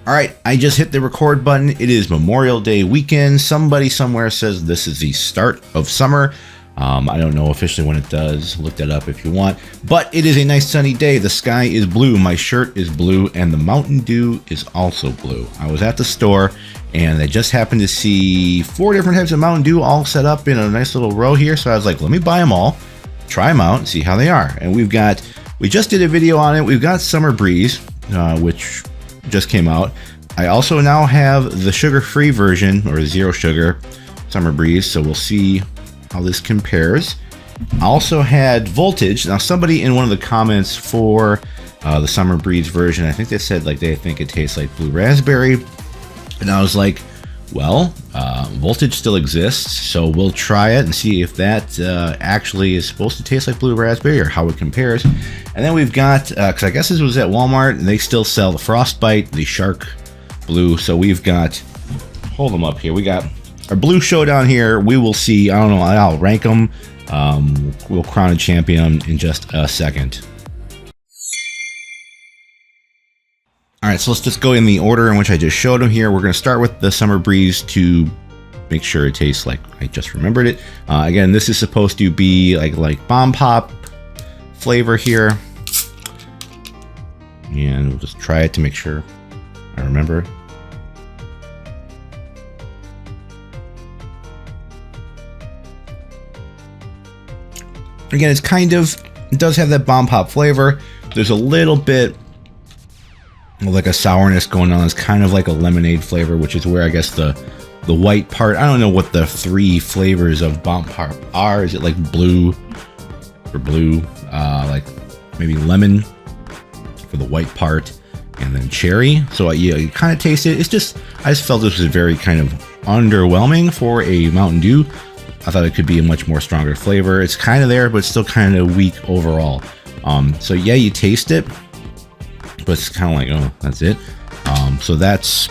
All right, I just hit the record button. It is Memorial Day weekend. Somebody somewhere says this is the start of summer. I don't know officially when it does. Look that up if you want. But it is a nice sunny day. The sky is blue. My shirt is blue, and the Mountain Dew is also blue. I was at the store, and I just happened to see 4 different types of Mountain Dew all set up in a nice little row here. So I was like, let me buy them all, try them out, and see how they are. And we just did a video on it. We've got Summer Breeze, which just came out. I also now have the sugar-free version, or zero sugar Summer Breeze, so we'll see how this compares. I also had Voltage. Now, somebody in one of the comments for the Summer Breeze version, I think they said like they think it tastes like blue raspberry, and I was like, well, Voltage still exists, so we'll try it and see if that actually is supposed to taste like blue raspberry or how it compares. And then we've got, because I guess this was at Walmart, and they still sell the Frostbite, the Shark Blue. So we've got, hold them up here, we got our blue Showdown here. We will see, I don't know, I'll rank them. We'll crown a champion in just a second. All right, so let's just go in the order in which I just showed them here. We're going to start with the Summer Breeze to make sure it tastes like I just remembered it. Again, this is supposed to be like bomb pop flavor here. And we'll just try it to make sure I remember. Again, it does have that bomb pop flavor. There's a little bit like a sourness going on. It's kind of like a lemonade flavor, which is where I guess the white part, I don't know what the 3 flavors of bomb pop are. Is it like blue or blue, like maybe lemon for the white part, and then cherry? So yeah, you kind of taste it. I just felt this was very kind of underwhelming for a Mountain Dew. I thought it could be a much more stronger flavor. It's kind of there, but still kind of weak overall. So yeah, you taste it, but it's kind of like, oh, that's it. So that's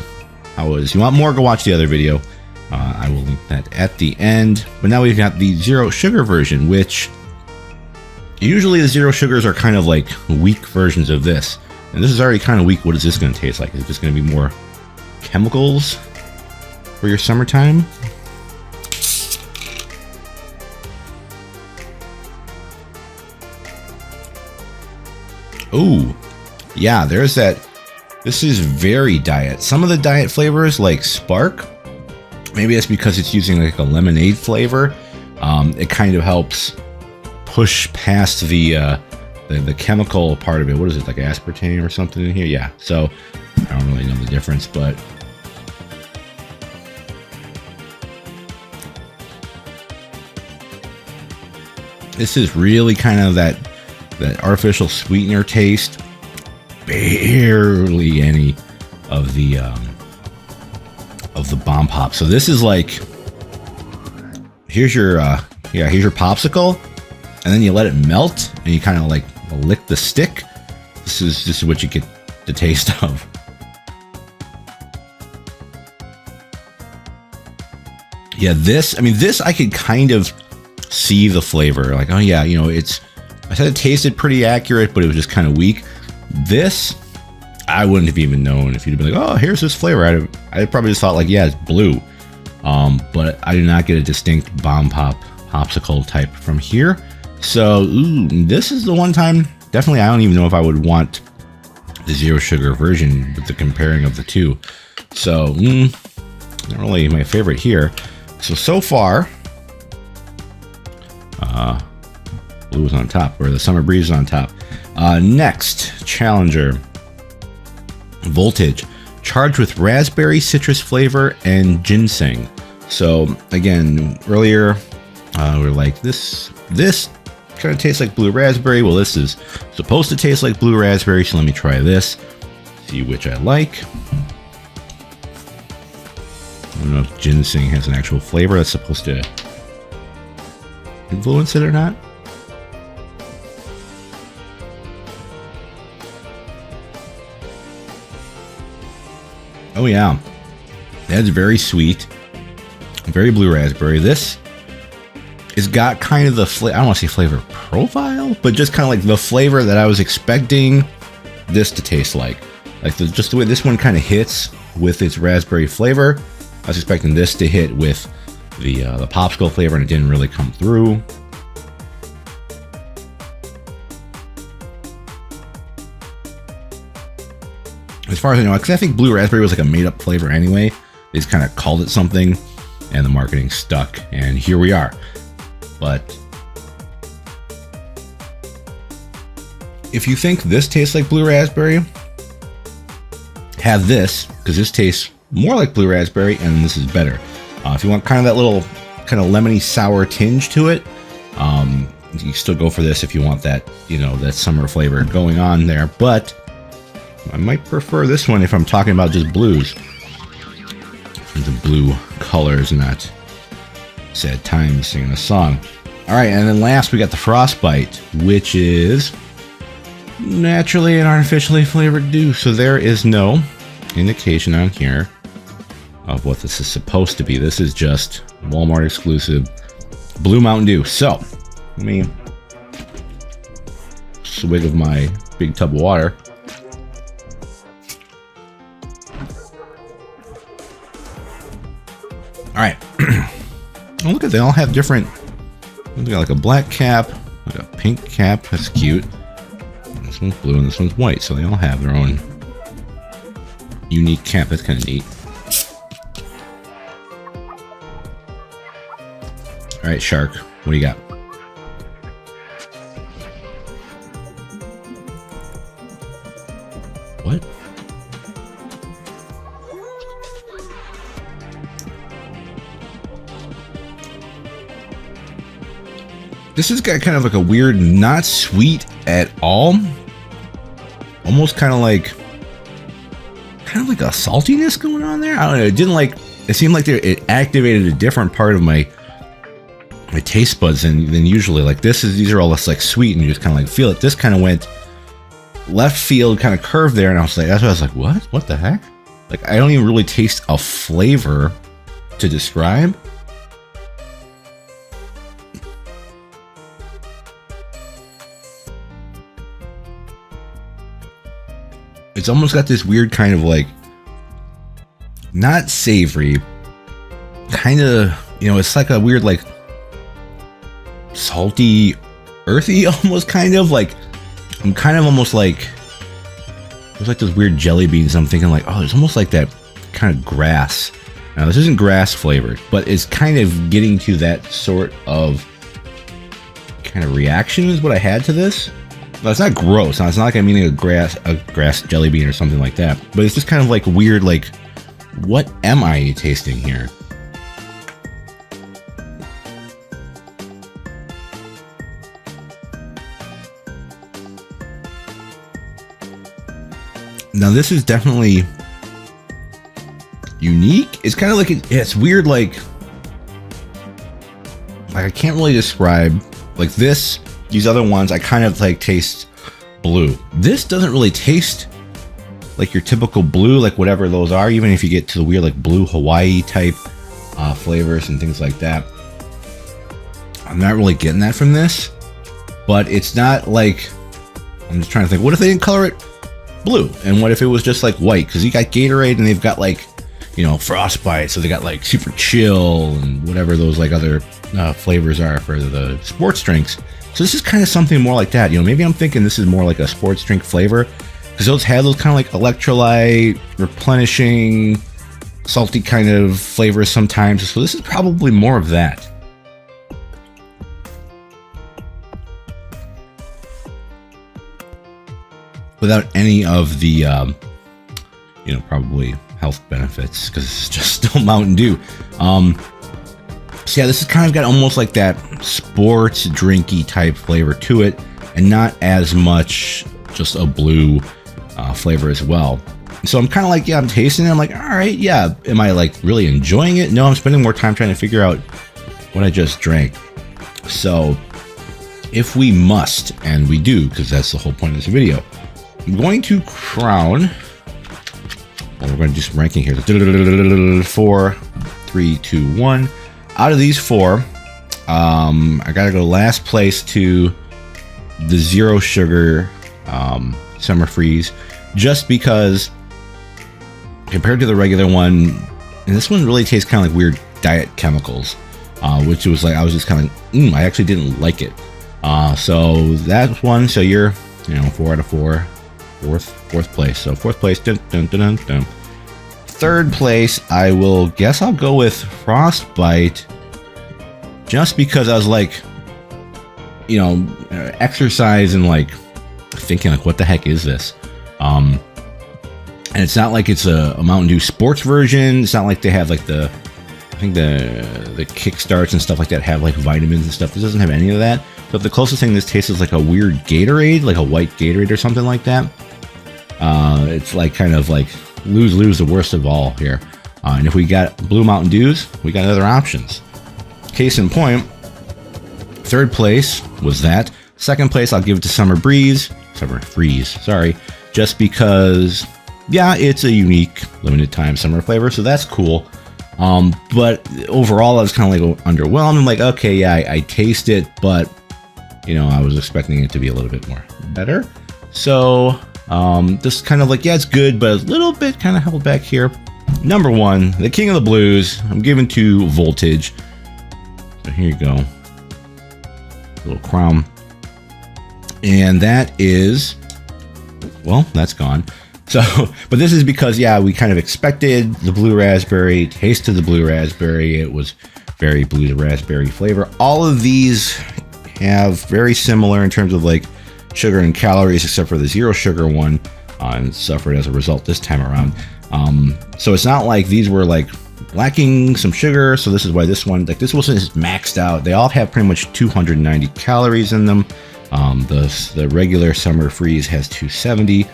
how it is. If you want more, go watch the other video. I will link that at the end. But now we've got the zero sugar version, which usually the zero sugars are kind of like weak versions of this. And this is already kind of weak. What is this going to taste like? Is this going to be more chemicals for your summertime? Ooh, yeah, there's that. This is very diet. Some of the diet flavors like Spark, maybe that's because it's using like a lemonade flavor. It kind of helps push past the chemical part of it. What is it, like aspartame or something in here? Yeah, so I don't really know the difference, but this is really kind of that artificial sweetener taste. Barely any of the bomb pop. So this is like, here's your popsicle, and then you let it melt, and you kind of like lick the stick. This is what you get the taste of. Yeah, this I could kind of see the flavor. Like, oh yeah, you know, I said it tasted pretty accurate, but it was just kind of weak. This, I wouldn't have even known if you'd been like, oh, here's this flavor. I probably just thought like, yeah, it's blue. But I do not get a distinct bomb pop popsicle type from here. So, ooh, this is the one time, definitely, I don't even know if I would want the zero sugar version with the comparing of the two. So, not really my favorite here. So far, blue is on top, or the Summer Breeze is on top. Next, Challenger Voltage, charged with raspberry, citrus flavor, and ginseng. So again, earlier we were like, this kind of tastes like blue raspberry. Well, this is supposed to taste like blue raspberry, so let me try this, see which I like. I don't know if ginseng has an actual flavor that's supposed to influence it or not. Oh yeah, that's very sweet, very blue raspberry. This has got kind of the I don't want to say flavor profile, but just kind of like the flavor that I was expecting this to taste like. Like just the way this one kind of hits with its raspberry flavor. I was expecting this to hit with the popsicle flavor, and it didn't really come through. As far as I know, because I think blue raspberry was like a made-up flavor anyway. They just kind of called it something, and the marketing stuck, and here we are. But if you think this tastes like blue raspberry, have this, because this tastes more like blue raspberry, and this is better. If you want kind of that little kind of lemony sour tinge to it, you can still go for this if you want that, you know, that summer flavor going on there. But I might prefer this one if I'm talking about just blues. The blue colors, not sad times singing a song. All right, and then last we got the Frostbite, which is naturally and artificially flavored dew. So there is no indication on here of what this is supposed to be. This is just Walmart exclusive blue Mountain Dew. So let me swig of my big tub of water. All right. Oh, look at, they all have different. They got like a black cap, like a pink cap. That's cute. This one's blue and this one's white, so they all have their own unique cap. That's kind of neat. All right, Shark, what do you got? What? This has got kind of like a weird, not sweet at all. Almost kind of like a saltiness going on there. I don't know. It didn't like. It seemed like it activated a different part of my taste buds than usually. Like these are all less like sweet, and you just kind of like feel it. This kind of went left field, kind of curved there, and I was like, that's why I was like, what? What the heck? Like I don't even really taste a flavor to describe. It's almost got this weird kind of like, not savory, kind of, you know, it's like a weird like salty, earthy, almost kind of like, I'm kind of almost like, there's like those weird jelly beans. I'm thinking like, oh, there's almost like that kind of grass. Now this isn't grass flavored, but it's kind of getting to that sort of kind of reaction is what I had to this. Well, it's not gross. Now, it's not like I'm eating a grass jelly bean or something like that. But it's just kind of like weird, like, what am I tasting here? Now, this is definitely unique. It's kind of like, it's weird, like I can't really describe, like this. These other ones, I kind of like taste blue. This doesn't really taste like your typical blue, like whatever those are, even if you get to the weird like blue Hawaii type flavors and things like that. I'm not really getting that from this, but it's not like, I'm just trying to think, what if they didn't color it blue? And what if it was just like white? Because you got Gatorade and they've got like, you know, Frostbite, so they got like super chill and whatever those like other flavors are for the sports drinks. So this is kind of something more like that. You know, maybe I'm thinking this is more like a sports drink flavor, because those have those kind of like electrolyte, replenishing, salty kind of flavors sometimes. So this is probably more of that. Without any of the, you know, probably health benefits, because it's just still Mountain Dew. So yeah, this has kind of got almost like that sports drinky type flavor to it, and not as much just a blue flavor as well. So I'm kind of like, yeah, I'm tasting it. I'm like, all right, yeah. Am I like really enjoying it? No, I'm spending more time trying to figure out what I just drank. So if we must, and we do, because that's the whole point of this video, I'm going to crown, well, we're going to do some ranking here. 4, 3, 2, 1. Out of these 4, I gotta go last place to the Zero Sugar Summer Freeze, just because compared to the regular one, and this one really tastes kind of like weird diet chemicals, which was like, I was just kind of like, I actually didn't like it. So that's one. So you're, 4 out of 4, fourth place. So fourth place. Dun, dun, dun, dun, dun. Third place, I'll go with Frostbite, just because I was like, exercise and like thinking like, what the heck is this? And it's not like it's a Mountain Dew sports version. It's not like they have like the kickstarts and stuff like that have like vitamins and stuff. This doesn't have any of that. So the closest thing this tastes is like a weird Gatorade, like a white Gatorade or something like that. It's like kind of like lose the worst of all here. And if we got blue Mountain Dews, we got other options. Case in point, third place was that. Second place, I'll give it to Summer Freeze, sorry, just because, yeah, it's a unique limited time summer flavor, so that's cool. But overall, I was kind of like underwhelmed. I'm like, okay, yeah, I taste it, but I was expecting it to be a little bit more better. So this kind of like, yeah, it's good, but a little bit kind of held back here. Number one, the king of the blues, I'm giving to Voltage. So here you go, a little crown, and that is, well, that's gone. So, but this is because, yeah, we kind of expected the blue raspberry, tasted the blue raspberry. It was very blue raspberry flavor. All of these have very similar in terms of like sugar and calories, except for the zero sugar one, and suffered as a result this time around. So it's not like these were like lacking some sugar. So this is why this one, like this wasn't maxed out. They all have pretty much 290 calories in them. The regular Summer Freeze has 270.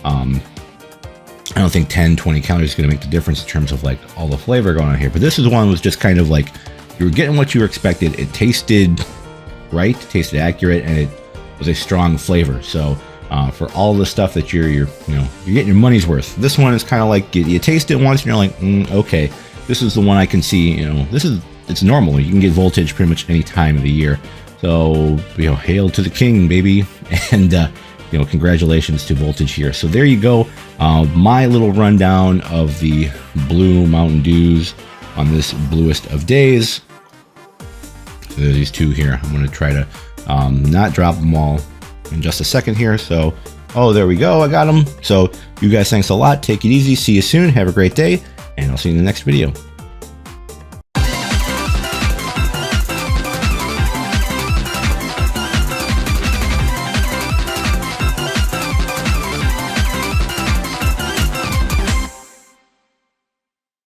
I don't think 10-20 calories is going to make the difference in terms of like all the flavor going on here, but this is one was just kind of like you were getting what you were expected. It tasted right, tasted accurate, and it was a strong flavor. So for all the stuff that you're getting your money's worth. This one is kind of like you taste it once and you're like, okay, this is the one I can see. It's normal. You can get Voltage pretty much any time of the year. So hail to the king, baby, and congratulations to Voltage here. So there you go. My little rundown of the blue Mountain Dews on this bluest of days. So there's these two here. I'm going to try to not drop them all in just a second here. So, there we go. I got them. So you guys, thanks a lot. Take it easy. See you soon. Have a great day. And I'll see you in the next video.